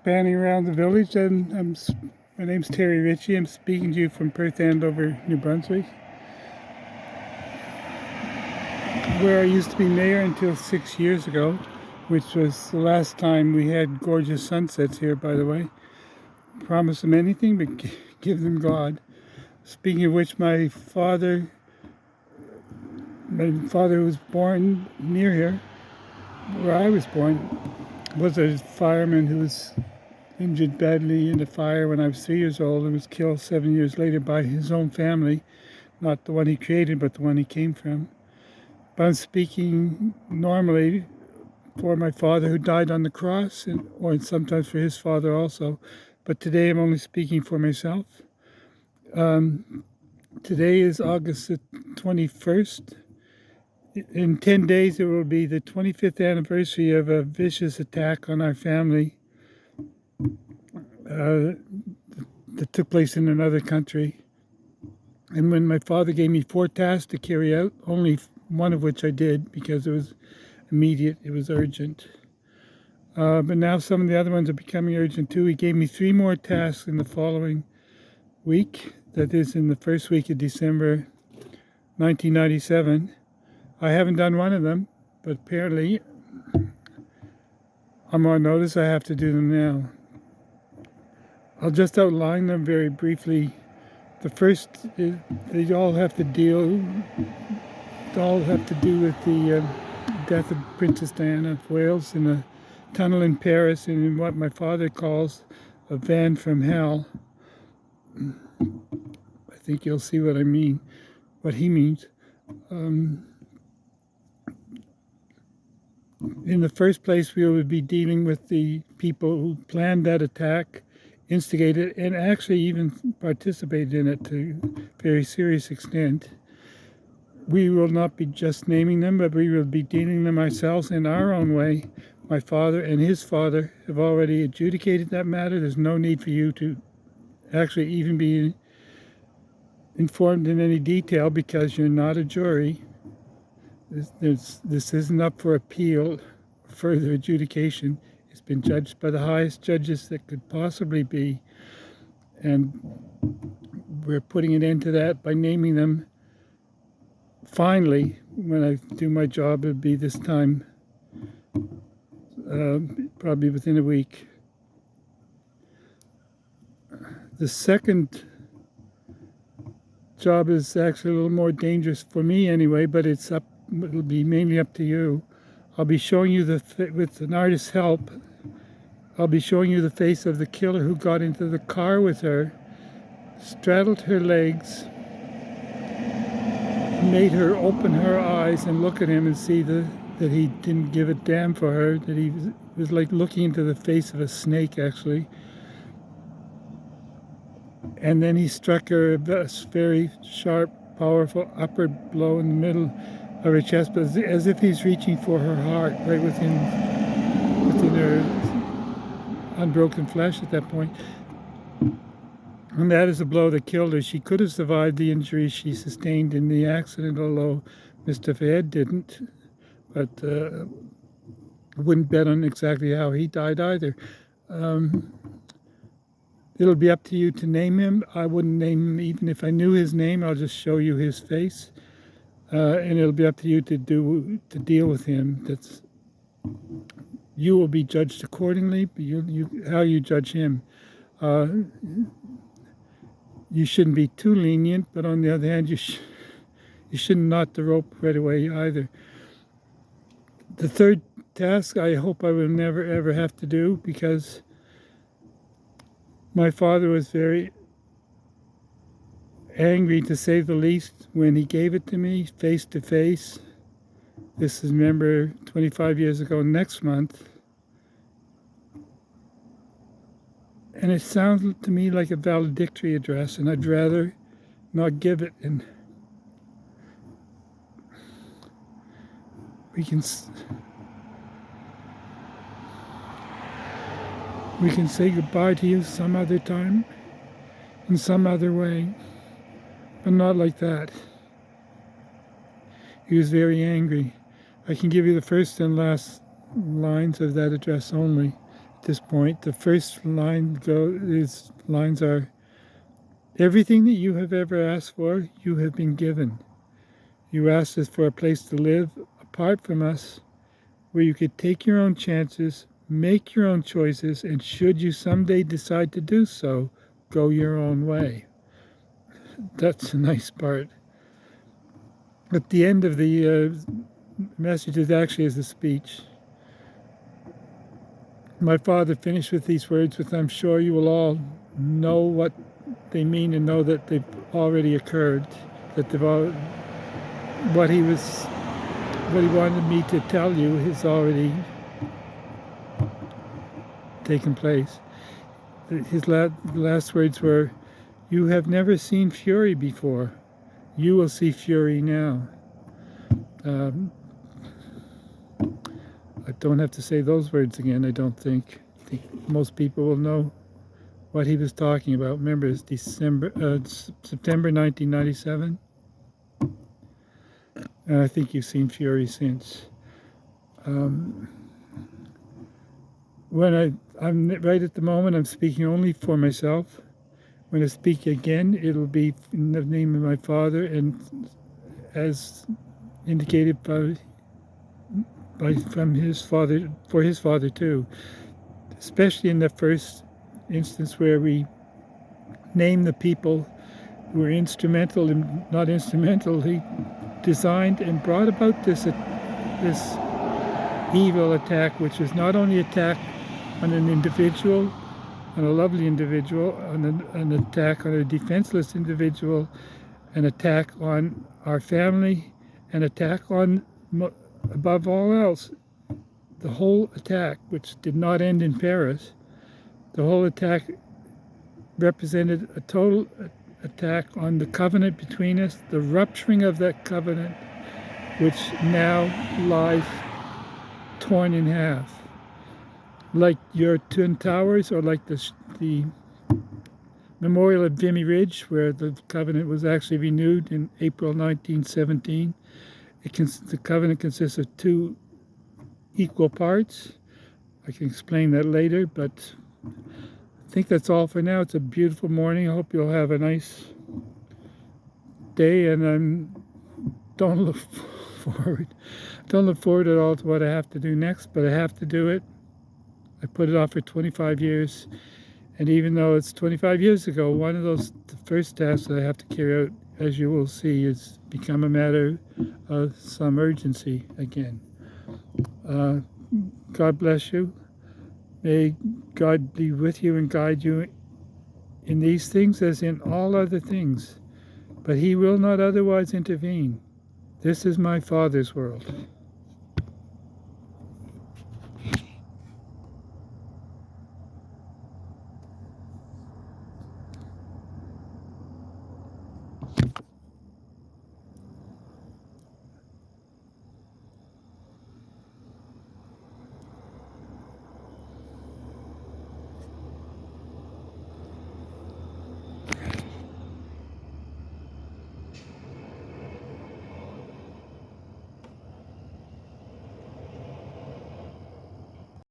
panning around the village, and my name's Terry Ritchie. I'm speaking to you from Perth Andover, New Brunswick, where I used to be mayor until 6 years ago, which was the last time we had gorgeous sunsets here, by the way. Promise them anything, but give them God. Speaking of which, my father was born near here, where I was born, was a fireman who was injured badly in a fire when I was 3 years old and was killed 7 years later by his own family, not the one he created, but the one he came from. But I'm speaking normally for my father who died on the cross, or sometimes for his father also. But today I'm only speaking for myself. Today is August the 21st. In 10 days, it will be the 25th anniversary of a vicious attack on our family that took place in another country. And when my father gave me 4 tasks to carry out, only one of which I did because it was immediate, it was urgent. But now some of the other ones are becoming urgent too. He gave me 3 more tasks in the following week, that is in the first week of December 1997. I haven't done one of them, but apparently I'm on notice I have to do them now. I'll just outline them very briefly. The first is they all have to do with the death of Princess Diana of Wales in a tunnel in Paris, and in what my father calls a van from hell. I think you'll see what I mean, what he means. In the first place, we would be dealing with the people who planned that attack, instigated, and actually even participated in it to a very serious extent. We will not be just naming them, but we will be dealing them ourselves in our own way. My father and his father have already adjudicated that matter. There's no need for you to actually even be informed in any detail because you're not a jury. This isn't up for appeal, further adjudication. It's been judged by the highest judges that could possibly be, and we're putting an end to that by naming them. Finally, when I do my job, it'll be this time, probably within a week. The second job is actually a little more dangerous for me anyway, but it'll be mainly up to you. I'll be showing you with an artist's help, I'll be showing you the face of the killer who got into the car with her, straddled her legs, made her open her eyes and look at him and see that he didn't give a damn for her, that he was like looking into the face of a snake, actually. And then he struck her a very sharp, powerful upward blow in the middle of her chest, but as if he's reaching for her heart, right within her unbroken flesh at that point. And that is a blow that killed her. She could have survived the injuries she sustained in the accident, although Mr. Fayed didn't. But I wouldn't bet on exactly how he died either. It'll be up to you to name him. I wouldn't name him even if I knew his name. I'll just show you his face. And it'll be up to you to deal with him. You will be judged accordingly, but how you judge him. You shouldn't be too lenient, but on the other hand, you shouldn't knot the rope right away either. The third task I hope I will never ever have to do, because my father was very angry, to say the least, when he gave it to me face to face. This is, remember, 25 years ago next month. And it sounds to me like a valedictory address, and I'd rather not give it. And we can say goodbye to you some other time, in some other way, but not like that. He was very angry. I can give you the first and last lines of that address only. It this point. The first lines are, everything that you have ever asked for, you have been given. You asked us for a place to live apart from us, where you could take your own chances, make your own choices, and should you someday decide to do so, go your own way. That's a nice part. At the end of the message, it actually is a speech. My father finished with these words, which I'm sure you will all know what they mean and know that they've already occurred, that what he wanted me to tell you has already taken place. His last words were, "You have never seen fury before. You will see fury now." I don't have to say those words again, I don't think. I think most people will know what he was talking about. Remember, it's September 1997. And I think you've seen fury since. When I'm right at the moment, I'm speaking only for myself. When I speak again, it'll be in the name of my father, and as indicated from his father, for his father too. Especially in the first instance where we name the people who were instrumental and not instrumentally designed and brought about this evil attack, which is not only attack on an individual, on a lovely individual, an attack on a defenseless individual, an attack on our family, an attack on, above all else, the whole attack, which did not end in Paris. The whole attack represented a total attack on the covenant between us, the rupturing of that covenant, which now lies torn in half. Like your Twin Towers, or like the memorial at Vimy Ridge, where the covenant was actually renewed in April 1917. The covenant consists of two equal parts. I can explain that later, but I think that's all for now. It's a beautiful morning. I hope you'll have a nice day, and don't look forward at all to what I have to do next, but I have to do it. I put it off for 25 years, and even though it's 25 years ago, one of the first tasks that I have to carry out, as you will see, is become a matter of some urgency again. God bless you. May God be with you and guide you in these things as in all other things, but He will not otherwise intervene. This is my Father's world.